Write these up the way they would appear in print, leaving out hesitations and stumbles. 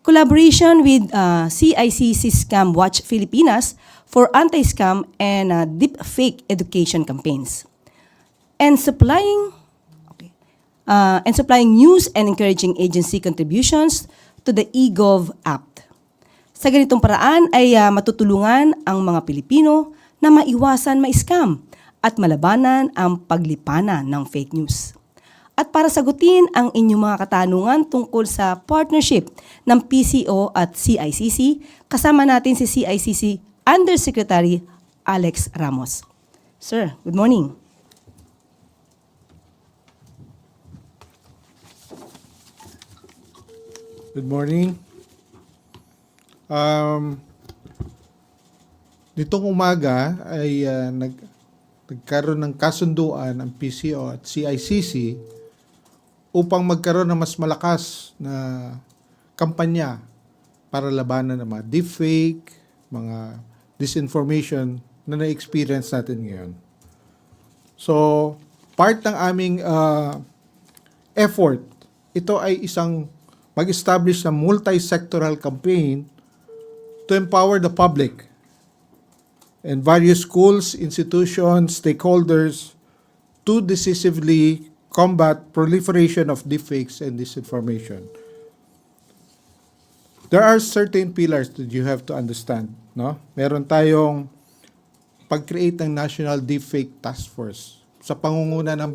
collaboration with CICC Scam Watch Filipinas for anti-scam and deepfake education campaigns. And supplying news and encouraging agency contributions to the eGov app. Sa ganitong paraan ay matutulungan ang mga Pilipino na maiwasan ma-scam at malabanan ang paglipanan ng fake news. At para sagutin ang inyong mga katanungan tungkol sa partnership ng PCO at CICC, kasama natin si CICC Undersecretary Alex Ramos. Sir, good morning. Good morning. Nitong umaga ay nagkaroon ng kasunduan ang PCO at CICC upang magkaroon ng mas malakas na kampanya para labanan ng mga deepfake, mga disinformation na na-experience natin ngayon. So, part ng aming effort, ito ay isang mag-establish ng multi-sectoral campaign to empower the public and various schools, institutions, stakeholders to decisively combat proliferation of deepfakes and disinformation. There are certain pillars that you have to understand, no? Meron tayong pag-create ng National Deepfake Task Force sa pangunguna ng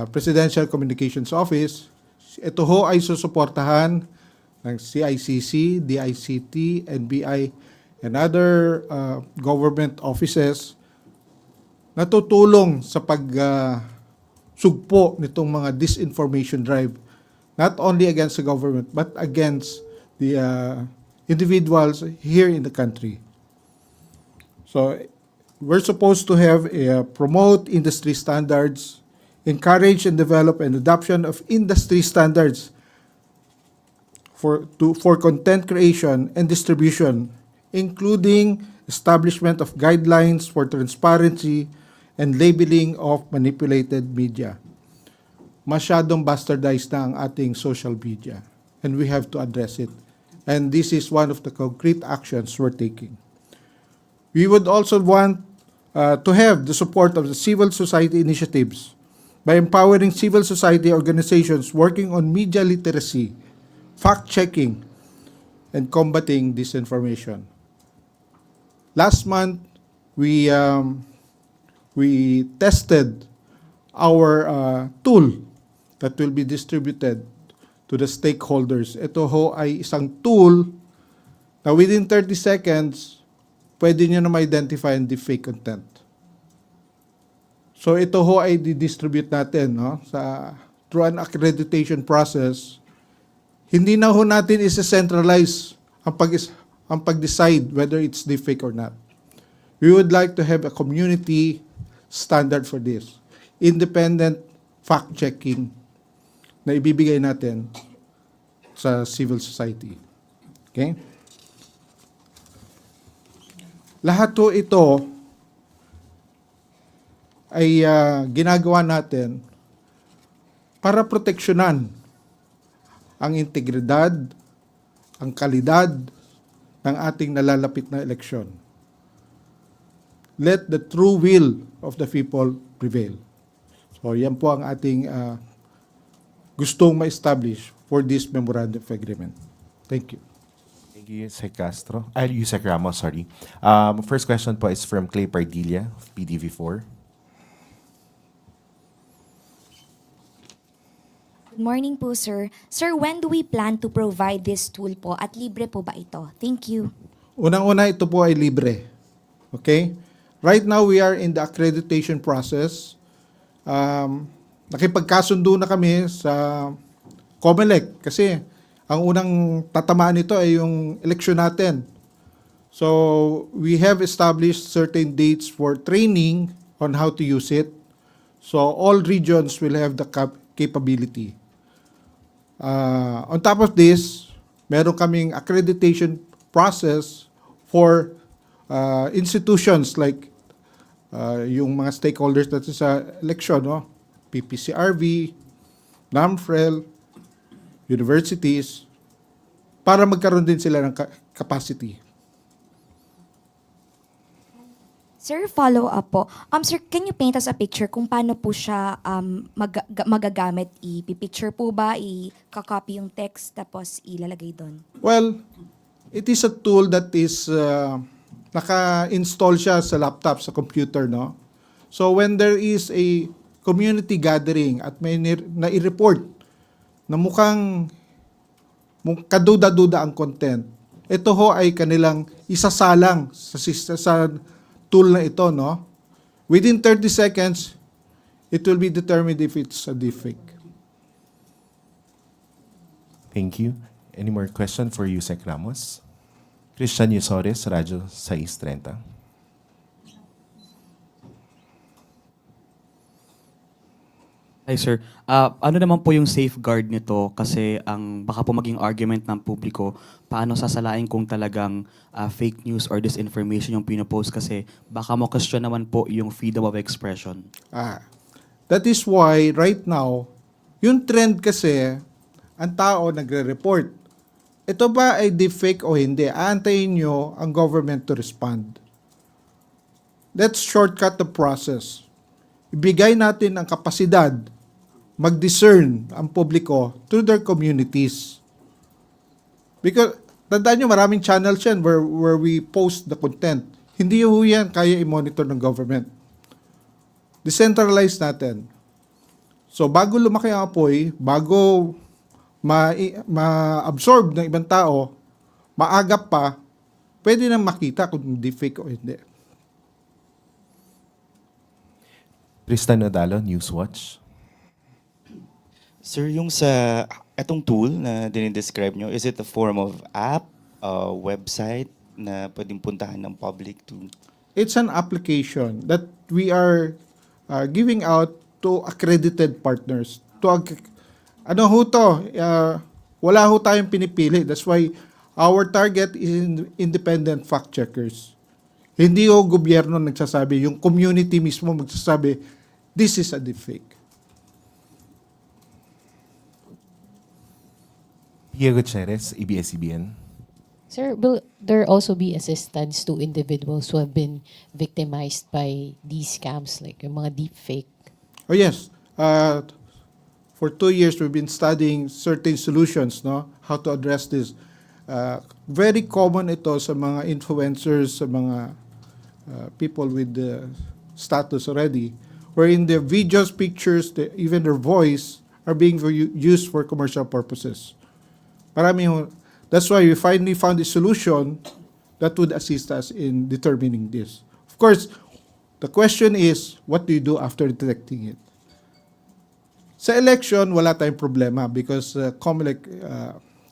Presidential Communications Office. Ito ho ay susuportahan ng CICC, DICT, NBI, and other government offices na tutulong sa pagsugpo nitong mga disinformation drive, not only against the government but against the individuals here in the country. So we're supposed to have promote industry standards, encourage and develop an adoption of industry standards for content creation and distribution, including establishment of guidelines for transparency and labeling of manipulated media. Masyadong bastardized na ang ating social media, and we have to address it. And this is one of the concrete actions we're taking. We would also want to have the support of the civil society initiatives by empowering civil society organizations working on media literacy, fact-checking, and combating disinformation. Last month, we tested our tool that will be distributed to the stakeholders. Ito ho ay isang tool na within 30 seconds, pwede nyo na ma-identify ang deepfake content. So ito ho ay di-distribute natin, no? Through an accreditation process. Hindi na ho natin isa-centralize ang pag-decide whether it's deepfake or not. We would like to have a community standard for this. Independent fact-checking na ibibigay natin sa civil society. Okay? Lahat ho ito ay ginagawa natin para proteksyonan ang integridad, ang kalidad ng ating nalalapit na eleksyon. Let the true will of the people prevail. So yan po ang ating gustong ma-establish for this memorandum of agreement. Thank you. Thank you, Sec Castro. Sec Ramos, sorry. First question po is from Clay Pardilla of PDV4. Good morning po, sir. Sir, when do we plan to provide this tool po at libre po ba ito? Thank you. Unang-una, ito po ay libre. Okay? Right now, we are in the accreditation process. Nakipagkasundo na kami sa COMELEC kasi ang unang tatamaan nito ay yung eleksyon natin. So, we have established certain dates for training on how to use it. So, all regions will have the capability. On top of this, meron kaming accreditation process for institutions like yung mga stakeholders natin sa election, no? PPCRV, NAMFREL, universities, para magkaroon din sila ng capacity. Sir, follow up po. Sir, can you paint us a picture kung paano po siya magagamit? I-picture po ba? I-copy yung text tapos ilalagay doon? Well, it is a tool that is naka-install siya sa laptop, sa computer, no? So when there is a community gathering at may nai-report na mukhang kaduda-duda ang content, ito ho ay kanilang isasalang sa tool na ito, no? Within 30 seconds, it will be determined if it's a deepfake. Thank you. Any more question for you, Sec Ramos? Christian Yusores, Radyo 630. Hi sir. Ano naman po yung safeguard nito kasi ang baka po maging argument ng publiko paano sasalain kung talagang fake news or disinformation yung pinopost kasi baka mo-question naman po yung freedom of expression. That is why right now, yung trend kasi, ang tao nagre-report. Ito ba ay deepfake o hindi? Aantayin nyo ang government to respond. Let's shortcut the process. Ibigay natin ang kapasidad mag-discern ang publiko through their communities. Because, tandaan nyo, maraming channels yan where we post the content. Hindi ho yan kaya i-monitor ng government. Decentralize natin. So, bago lumaki ang apoy, bago ma-absorb ng ibang tao, maagap pa, pwede nang makita kung deepfake o hindi. Tristan Odalo, Newswatch. Sir, yung sa etong tool na dinidescribe nyo, is it a form of app, website na pwedeng puntahan ng public to? It's an application that we are giving out to accredited partners. Ano ho to? Wala ho tayong pinipili. That's why our target is independent fact checkers. Hindi ho gobyerno nagsasabi, yung community mismo magsasabi, this is a deepfake. Pia Gutierrez, ABS-CBN. Sir, will there also be assistance to individuals who have been victimized by these scams, like yung mga deepfake? Oh yes. For 2 years, we've been studying certain solutions, no? How to address this. Very common ito sa mga influencers, sa mga people with the status already, wherein their videos, pictures, even their voice are being used for commercial purposes. That's why we finally found a solution that would assist us in determining this. Of course, the question is, what do you do after detecting it? Sa election, wala tayong problema because COMELEC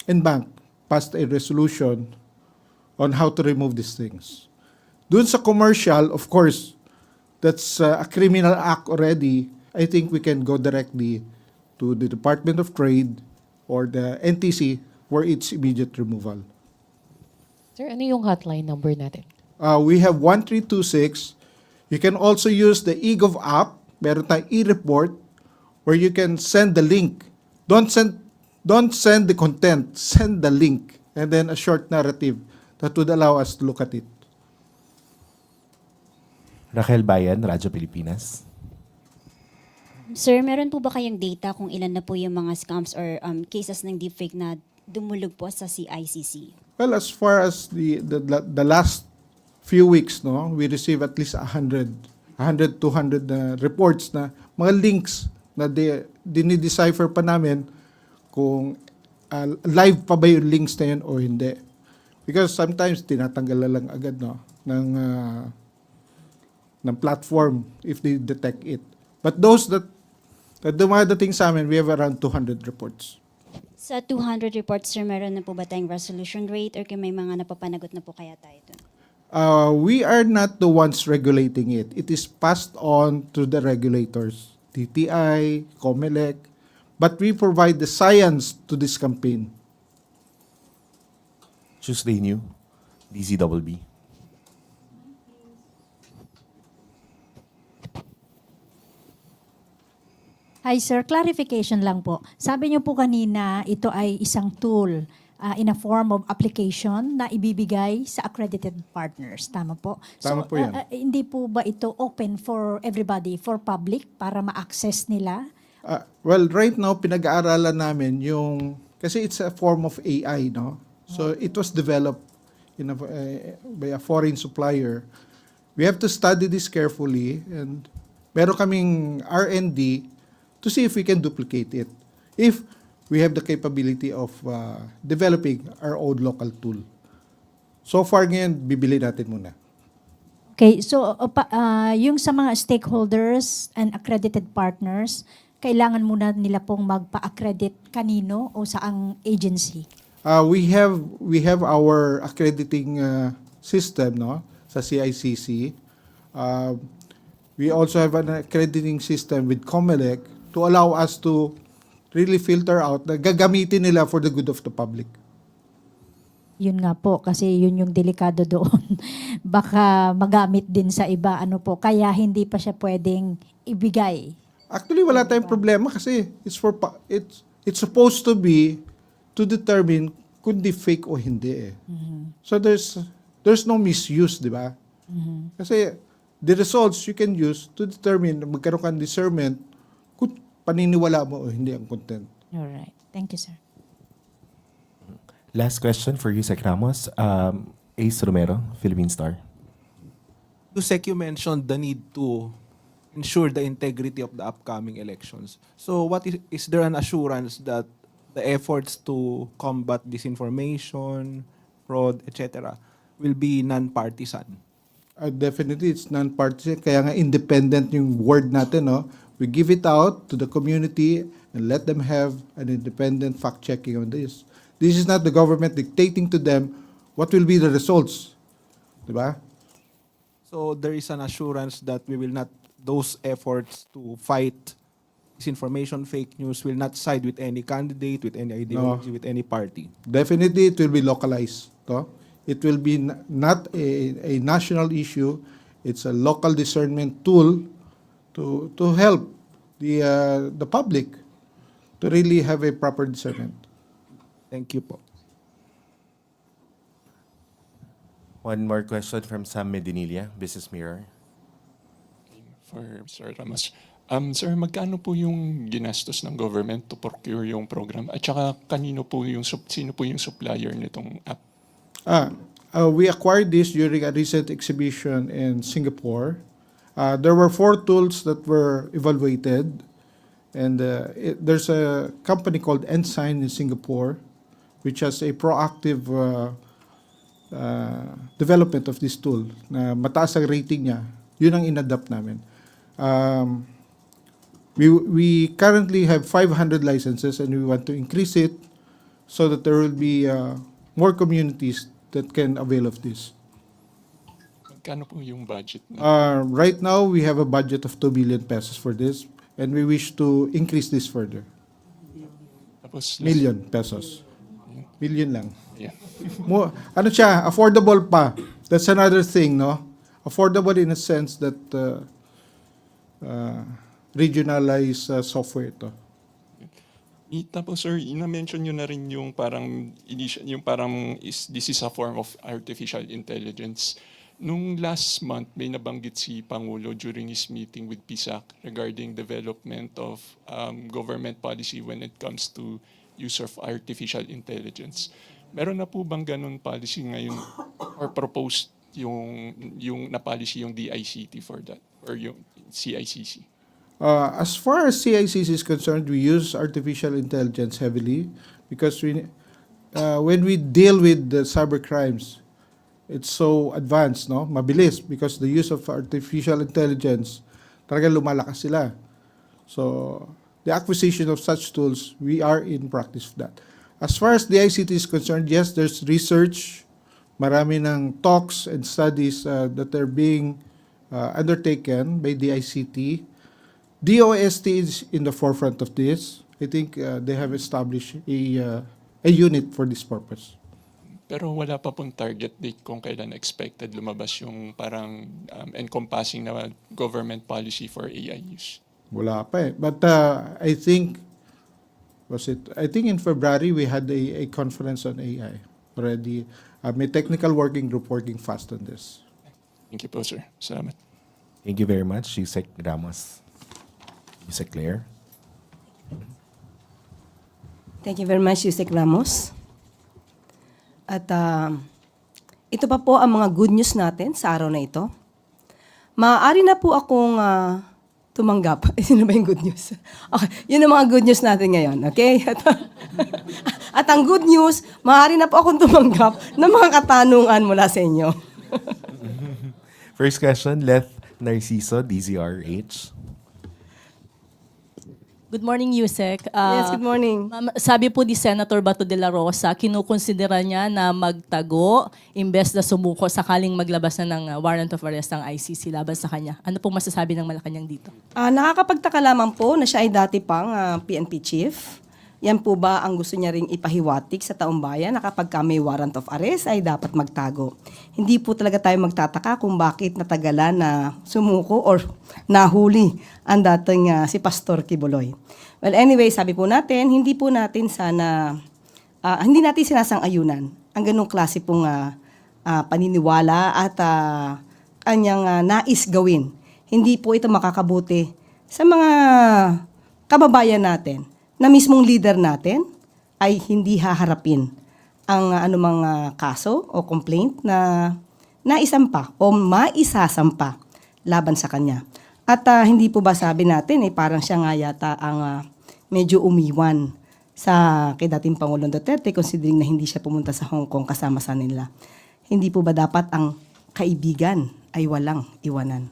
and Bank passed a resolution on how to remove these things. Doon sa commercial, of course, that's a criminal act already. I think we can go directly to the Department of Trade or the NTC for its immediate removal. Sir, ano yung hotline number natin? We have 1326. You can also use the eGov app. Meron tayong e-report where you can send the link. Don't send the content. Send the link and then a short narrative that would allow us to look at it. Raquel Bayan, Radyo Pilipinas. Sir, meron po ba kayong data kung ilan na po yung mga scams or cases ng deepfake na dumulog po sa CICC? Well, as far as the last few weeks, no, we receive at least 100, 200 reports na mga links na dinidecipher pa namin kung live pa ba yung links na yun o hindi. Because sometimes tinatanggal na lang agad, no, ng platform if they detect it. But those that dumadating sa amin, we have around 200 reports. Sa 200 reports, sir, meron na po ba tayong resolution rate or kung may mga napapanagot na po kaya tayo dun? We are not the ones regulating it. It is passed on to the regulators, DTI, COMELEC, but we provide the science to this campaign. Tuesday New, DZBB. Hi sir, clarification lang po. Sabi niyo po kanina, ito ay isang tool in a form of application na ibibigay sa accredited partners. Tama po? Tama po yan. Hindi po ba ito open for everybody, for public, para ma-access nila? Well, right now, pinag-aaralan namin yung, kasi it's a form of AI, no? So it was developed by a foreign supplier. We have to study this carefully and meron kaming R&D to see if we can duplicate it. If we have the capability of developing our own local tool. So far ngayon, bibili natin muna. Okay, so yung sa mga stakeholders and accredited partners, kailangan muna nila pong magpa-accredit kanino o saang agency? We have our accrediting system, no, sa CICC. We also have an accrediting system with COMELEC to allow us to really filter out na gagamitin nila for the good of the public. Yun nga po, kasi yun yung delikado doon. Baka magamit din sa iba, ano po, kaya hindi pa siya pwedeng ibigay. Actually, wala tayong problema kasi it's supposed to be to determine kung di fake o hindi eh. So there's no misuse, di ba? Kasi the results you can use to determine magkaroon ka ng discernment kung paniniwala mo o hindi ang content. Alright. Thank you, sir. Last question for you, Sec Ramos. Ace Romero, Philippine Star. Sec, you mentioned the need to ensure the integrity of the upcoming elections. So what is there an assurance that the efforts to combat disinformation, fraud, etc. will be non-partisan? Definitely, it's non-partisan. Kaya nga independent yung word natin, no? We give it out to the community and let them have an independent fact-checking on this. This is not the government dictating to them what will be the results. Diba? So there is an assurance that we will not, those efforts to fight disinformation, fake news will not side with any candidate, with any ideology, with any party. Definitely, it will be localized. No? It will be not a national issue. It's a local discernment tool to help the public to really have a proper discernment. Thank you po. One more question from Sam Medinilla, Business Mirror. For Sir Ramos. Sir, magkano po yung ginastos ng government to procure yung program? At saka sino po yung supplier nitong app? We acquired this during a recent exhibition in Singapore. There were 4 tools that were evaluated, and there's a company called Ensign in Singapore, which has a proactive development of this tool. Na mataas ang rating niya. Yun ang inadapt namin. We currently have 500 licenses and we want to increase it so that there will be more communities that can avail of this. Magkano po yung budget? Right now, we have a budget of 2 billion pesos for this and we wish to increase this further. Tapos, Million pesos. Million lang. Yeah. Ano siya, affordable pa. That's another thing, no? Affordable in a sense that regionalized software ito. Tapos sir, ina-mention nyo na rin yung this is a form of artificial intelligence. Nung last month, may nabanggit si Pangulo during his meeting with PSAC regarding development of government policy when it comes to use of artificial intelligence. Meron na po bang ganun policy ngayon or proposed yung na policy yung DICT for that or yung CICC? As far as CICC is concerned, we use artificial intelligence heavily because when we deal with the cyber crimes, it's so advanced, no? Mabilis because the use of artificial intelligence, talagang lumalakas sila. So, the acquisition of such tools, we are in practice of that. As far as the ICT is concerned, yes, there's research, marami ng talks and studies that are being undertaken by the ICT. DOST is in the forefront of this. I think they have established a unit for this purpose. Pero wala pa pong target date kung kailan expected lumabas yung parang encompassing na government policy for AI use. Wala pa eh. But I think, I think in February we had a conference on AI already. May technical working group working fast on this. Thank you po, sir. Salamat. Thank you very much, Yusek Ramos. Yusek Claire. Thank you very much, Yusek Ramos. At ito pa po ang mga good news natin sa araw na ito. Maaari na po akong tumanggap. Sino ba yung good news? Okay, yun ang mga good news natin ngayon, okay? At ang good news, maaari na po akong tumanggap ng mga katanungan mula sa inyo. First question, Leth Narciso, DZRH. Good morning, Yusek. Yes, good morning. Sabi po ni Senator Bato de la Rosa, kinukonsidera niya na magtago imbes na sumuko sakaling maglabas na ng warrant of arrest ng ICC laban sa kanya. Ano pong masasabi ng Malacanang dito? Nakakapagtaka lamang po na siya ay dati pang PNP chief. Yan po ba ang gusto niya ring ipahiwatig sa taong bayan na kapag may warrant of arrest ay dapat magtago? Hindi po talaga tayo magtataka kung bakit natagalan na sumuko or nahuli ang dating si Pastor Kibuloy. Well, anyway, sabi po natin, hindi natin sinasang-ayunan ang ganong klase pong paniniwala at kanyang nais gawin. Hindi po ito makakabuti sa mga kababayan natin na mismong leader natin ay hindi haharapin ang anumang kaso o complaint na naisampa o maisasampa laban sa kanya. At hindi po ba sabi natin, parang siya nga yata ang medyo umiwan sa kay dating Pangulong Duterte considering na hindi siya pumunta sa Hong Kong kasama sa nila. Hindi po ba dapat ang kaibigan ay walang iwanan?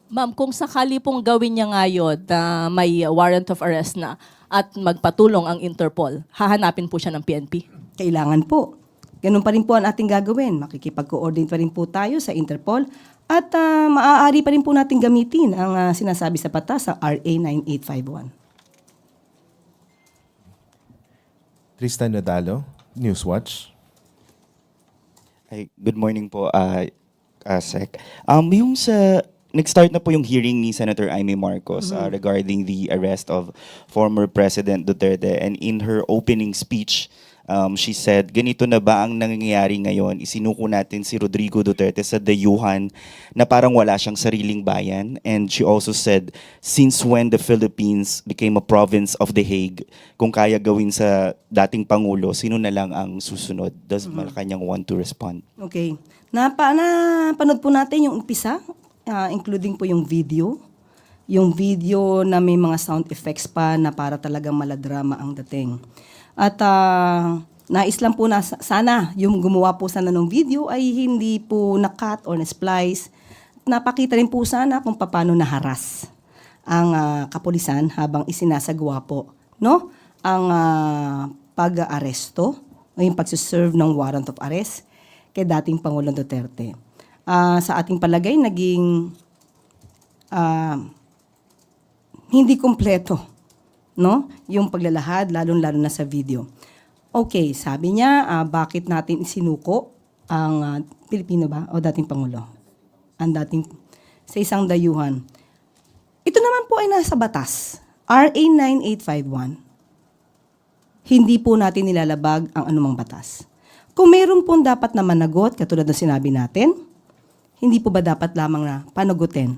Ma'am, kung sakali pong gawin niya ngayon na may warrant of arrest na at magpatulong ang Interpol, hahanapin po siya ng PNP? Kailangan po. Ganun pa rin po ang ating gagawin. Makikipag-coordinate pa rin po tayo sa Interpol at maaari pa rin po natin gamitin ang sinasabi sa batas sa RA 9851. Tristan Nadalo, Newswatch. Ay, good morning po, Sec. Yung nag-start na po yung hearing ni Senator Amy Marcos regarding the arrest of former President Duterte, and in her opening speech, she said, ganito na ba ang nangyayari ngayon? Isinuko natin si Rodrigo Duterte sa dayuhan na parang wala siyang sariling bayan. And she also said, since when the Philippines became a province of The Hague, kung kaya gawin sa dating Pangulo, sino na lang ang susunod? Does Malacanang want to respond? Okay. Napanood po natin yung umpisa, including po yung video. Yung video na may mga sound effects pa na para talagang maladrama ang dating. At nais lang po na sana yung gumawa po sana ng video ay hindi po na-cut or na-splice. Napakita rin po sana kung paano naharas ang kapulisan habang isinasagawa po ang pag-aaresto o yung pagsiserve ng warrant of arrest kay dating Pangulong Duterte. Sa ating palagay, naging hindi kompleto yung paglalahad, lalo-lalo na sa video. Okay, sabi niya, bakit natin isinuko ang Pilipino ba o dating Pangulo? Ang dating sa isang dayuhan. Ito naman po ay nasa batas. RA 9851. Hindi po natin nilalabag ang anumang batas. Kung mayroon po dapat na managot, katulad ng sinabi natin, hindi po ba dapat lamang na panagutin?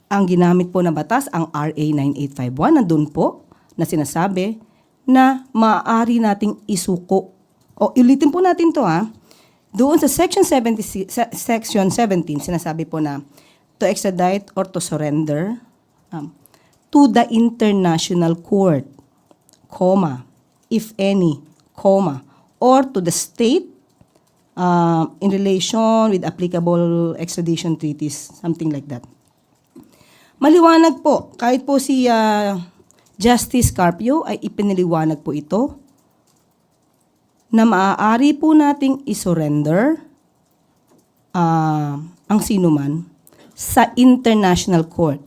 Ang ginamit po na batas, ang RA 9851, nandun po na sinasabi na maaari nating isuko. O ulitin po natin to Doon sa Section 17, sinasabi po na to extradite or to surrender to the international court, if any, or to the state in relation with applicable extradition treaties, something like that. Maliwanag po, kahit po si Justice Carpio ay ipiniliwanag po ito na maaari po nating isurrender ang sinuman sa international court.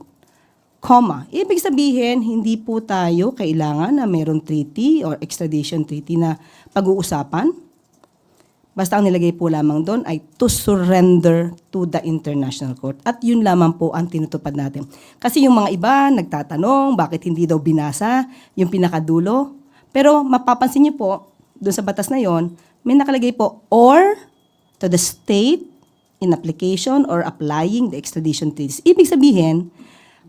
Ibig sabihin, hindi po tayo kailangan na mayroong treaty or extradition treaty na pag-uusapan. Basta ang nilagay po lamang doon ay to surrender to the international court. At yun lamang po ang tinutupad natin. Kasi yung mga iba nagtatanong bakit hindi daw binasa yung pinakadulo. Pero mapapansin niyo po, doon sa batas na yon, may nakalagay po, or to the state in application or applying the extradition treaties. Ibig sabihin,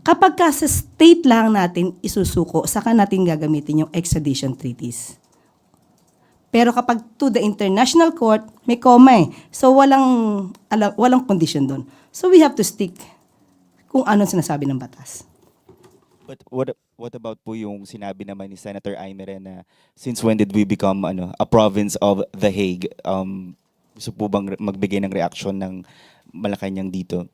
kapag ka sa state lang natin isusuko, saka natin gagamitin yung extradition treaties. Pero kapag to the international court, may comma eh. So walang condition doon. So we have to stick kung anong sinasabi ng batas. But what about po yung sinabi naman ni Senator Aimee na since when did we become a province of The Hague? Gusto po bang magbigay ng reaksyon ng Malacanang dito?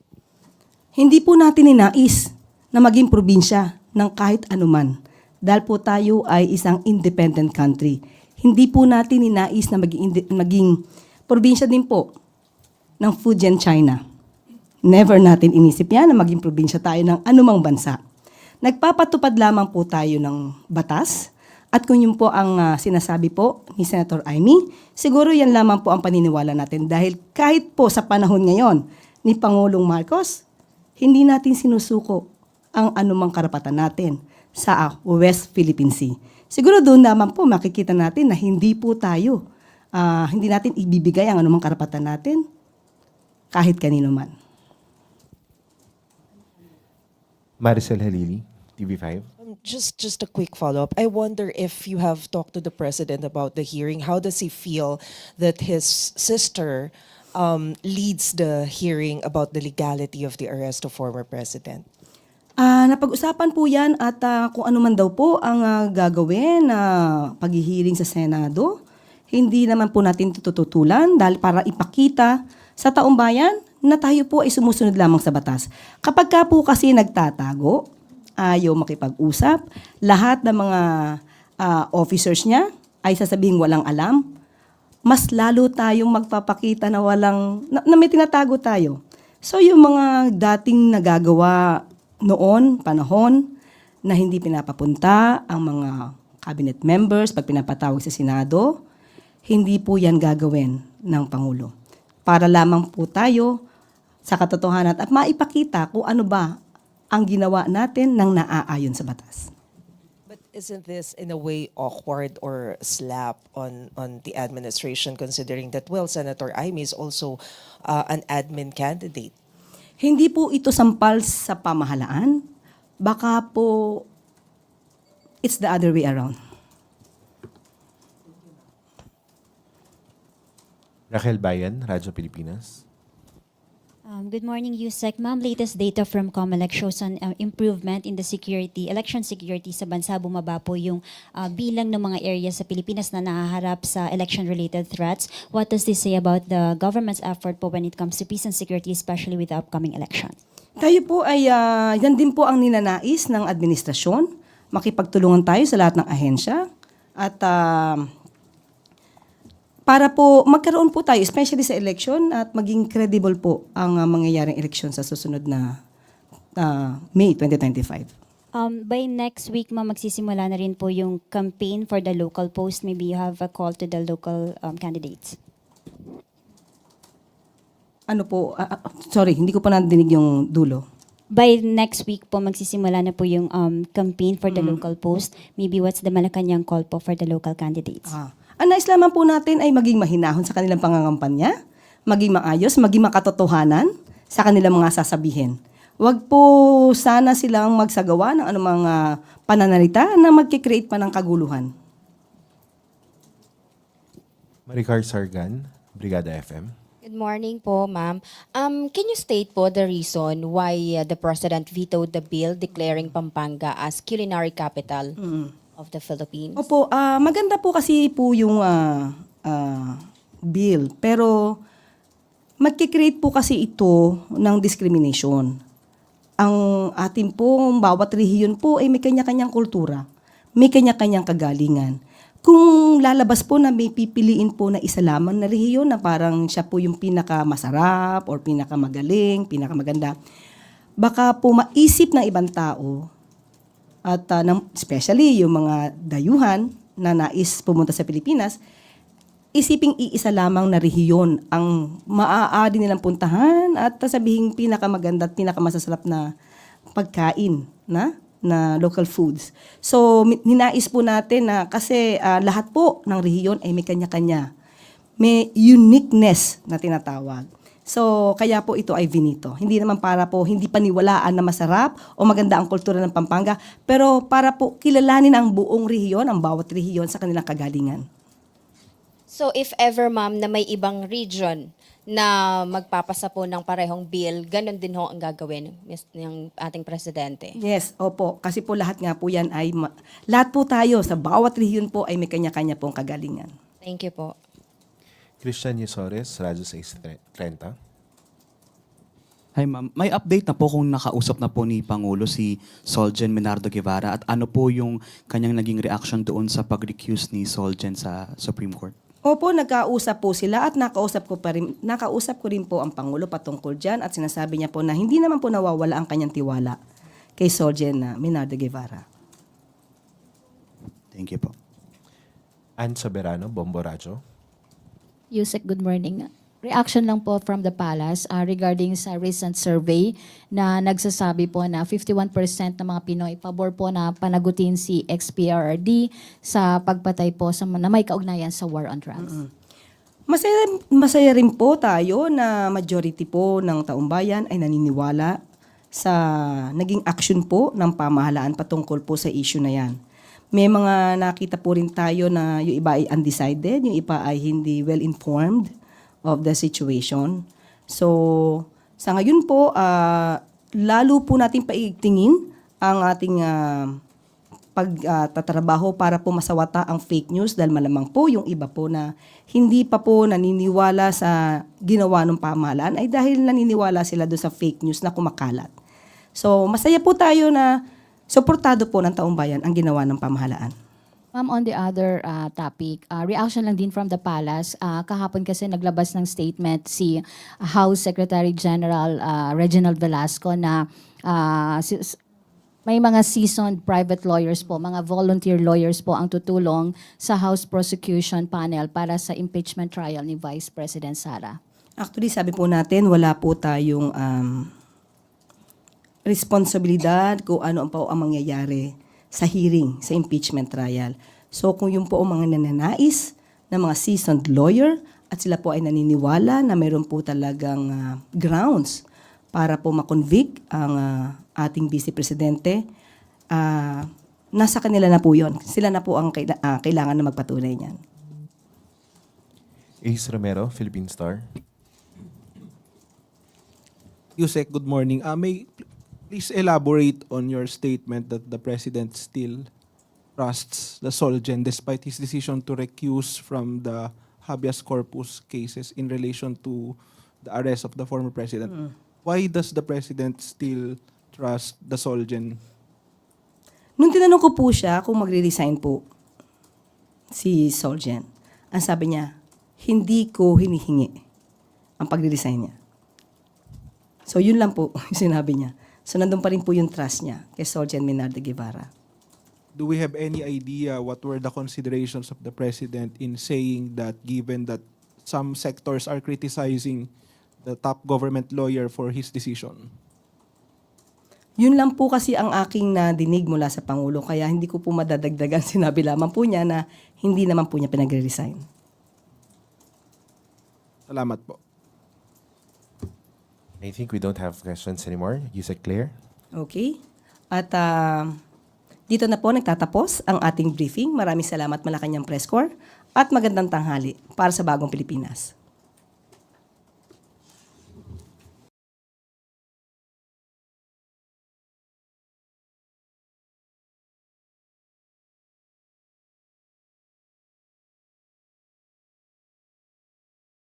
Hindi po natin ninais na maging probinsya ng kahit anuman. Dahil po tayo ay isang independent country. Hindi po natin ninais na maging probinsya din po ng Fujian, China. Never natin inisip yan na maging probinsya tayo ng anumang bansa. Nagpapatupad lamang po tayo ng batas at kung yun po ang sinasabi po ni Senator Aimee, siguro yan lamang po ang paniniwala natin dahil kahit po sa panahon ngayon ni Pangulong Marcos, hindi natin sinusuko ang anumang karapatan natin sa West Philippine Sea. Siguro doon naman po makikita natin na hindi po tayo, hindi natin ibibigay ang anumang karapatan natin kahit kanino man. Maricel Halili, TV5. Just a quick follow-up. I wonder if you have talked to the president about the hearing. How does he feel that his sister leads the hearing about the legality of the arrest of former president? Napag-usapan po yan at kung ano man daw po ang gagawin na paghihiring sa Senado, hindi naman po natin tututulan dahil para ipakita sa taong bayan na tayo po ay sumusunod lamang sa batas. Kapag ka po kasi nagtatago, ayaw makipag-usap, lahat ng mga officers niya ay sasabihin walang alam, mas lalo tayong magpapakita na na may tinatago tayo. So yung mga dating nagagawa noon, panahon, na hindi pinapapunta ang mga cabinet members pag pinapatawag sa Senado, hindi po yan gagawin ng Pangulo. Para lamang po tayo sa katotohanan at maipakita kung ano ba ang ginawa natin ng naaayon sa batas. But isn't this in a way awkward or slap on the administration considering that, well, Senator Aimee is also an admin candidate? Hindi po ito sampal sa pamahalaan. Baka po it's the other way around. Rachel Bayan, Radyo Pilipinas. Good morning, Yusek. Ma'am, latest data from COMELEC shows an improvement in the election security sa bansa. Bumaba po yung bilang ng mga areas sa Pilipinas na nahaharap sa election-related threats. What does this say about the government's effort po when it comes to peace and security, especially with the upcoming elections? Tayo po ay, yan din po ang ninanais ng administrasyon. Makipagtulungan tayo sa lahat ng ahensya. At para po magkaroon po tayo, especially sa election, at maging credible po ang mangyayaring election sa susunod na May 2025. By next week, ma'am, magsisimula na rin po yung campaign for the local post. Maybe you have a call to the local candidates. Ano po, sorry, hindi ko pa nadinig yung dulo. By next week po, magsisimula na po yung campaign for the local post. Maybe what's the Malacanang call po for the local candidates? Ang nais lamang po natin ay maging mahinahon sa kanilang pangangampanya, maging maayos, maging makatotohanan sa kanilang mga sasabihin. Huwag po sana silang magsagawa ng anumang pananalita na magkikreate pa ng kaguluhan. Maricar Sargan, Brigada FM. Good morning po, ma'am. Can you state po the reason why the President vetoed the bill declaring Pampanga as culinary capital of the Philippines? Opo, maganda po kasi po yung bill. Pero magkikreate po kasi ito ng discrimination. Ang ating pong bawat rehiyon po ay may kanya-kanyang kultura. May kanya-kanyang kagalingan. Kung lalabas po na may pipiliin po na isa lamang na rehiyon na parang siya po yung pinakamasarap or pinakamagaling, pinakamaganda, baka po maisip ng ibang tao at especially yung mga dayuhan na nais pumunta sa Pilipinas, isiping iisa lamang na rehiyon ang maaari nilang puntahan at sabihin pinakamaganda at pinakamasasarap na pagkain na local foods. So, ninais po natin na kasi lahat po ng rehiyon ay may kanya-kanya. May uniqueness na tinatawag. So, kaya po ito ay Vinito. Hindi naman para po hindi paniwalaan na masarap o maganda ang kultura ng Pampanga, pero para po kilalanin ang buong rehiyon, ang bawat rehiyon sa kanilang kagalingan. So if ever, ma'am, na may ibang region na magpapasa po ng parehong bill, ganun din ho ang gagawin ng ating presidente. Yes, opo. Kasi po lahat nga po yan ay, lahat po tayo sa bawat rehiyon po ay may kanya-kanya pong kagalingan. Thank you po. Christian Yusores, Radyo 630. Hi ma'am, may update na po kung nakausap na po ni Pangulo si Solgen Menardo Guevara at ano po yung kanyang naging reaction doon sa pag-recuse ni Solgen sa Supreme Court? Opo, nagkausap po sila at nakausap ko rin po ang Pangulo patungkol dyan at sinasabi niya po na hindi naman po nawawala ang kanyang tiwala kay Solgen Menardo Guevara. Thank you po. Ann Soberano, Bombo Radyo. Yusek, good morning. Reaction lang po from the palace regarding sa recent survey na nagsasabi po na 51% ng mga Pinoy pabor po na panagutin si ex-PRRD sa pagpatay po na may kaugnayan sa war on drugs. Masaya rin po tayo na majority po ng taumbayan ay naniniwala sa naging action po ng pamahalaan patungkol po sa issue na yan. May mga nakita po rin tayo na yung iba ay undecided, yung iba ay hindi well-informed of the situation. So, sa ngayon po, lalo po natin paigtingin ang ating pagtatrabaho para po masawata ang fake news dahil malamang po yung iba po na hindi pa po naniniwala sa ginawa ng pamahalaan ay dahil naniniwala sila doon sa fake news na kumakalat. So, masaya po tayo na suportado po ng taong bayan ang ginawa ng pamahalaan. Ma'am, on the other topic, reaction lang din from the palace. Kahapon kasi naglabas ng statement si House Secretary General Reginald Velasco na may mga seasoned private lawyers po, mga volunteer lawyers po ang tutulong sa House Prosecution Panel para sa impeachment trial ni Vice President Sara. Actually, sabi po natin, wala po tayong responsibilidad kung ano po ang mangyayari sa hearing, sa impeachment trial. So kung yung po ang mga nananais na mga seasoned lawyer at sila po ay naniniwala na mayroon po talagang grounds para po makonvict ang ating Vice Presidente, nasa kanila na po yun. Sila na po ang kailangan na magpatunay niyan. Ace Romero, Philippine Star. Yusek, good morning. May please elaborate on your statement that the president still trusts the Solgen despite his decision to recuse from the habeas corpus cases in relation to the arrest of the former president. Why does the president still trust the Solgen? Nung tinanong ko po siya kung magre-resign po si Solgen, ang sabi niya, hindi ko hinihingi ang pagre-resign niya. So yun lang po yung sinabi niya. So nandun pa rin po yung trust niya kay Solgen Menardo Guevara. Do we have any idea what were the considerations of the president in saying that given that some sectors are criticizing the top government lawyer for his decision? Yun lang po kasi ang aking nadinig mula sa Pangulo, kaya hindi ko po madadagdagan. Sinabi lamang po niya na hindi naman po niya pinagre-resign. Salamat po. I think we don't have questions anymore. Yusek Claire. Okay? At dito na po nagtatapos ang ating briefing. Maraming salamat Malacanang Press Corps at magandang tanghali para sa Bagong Pilipinas.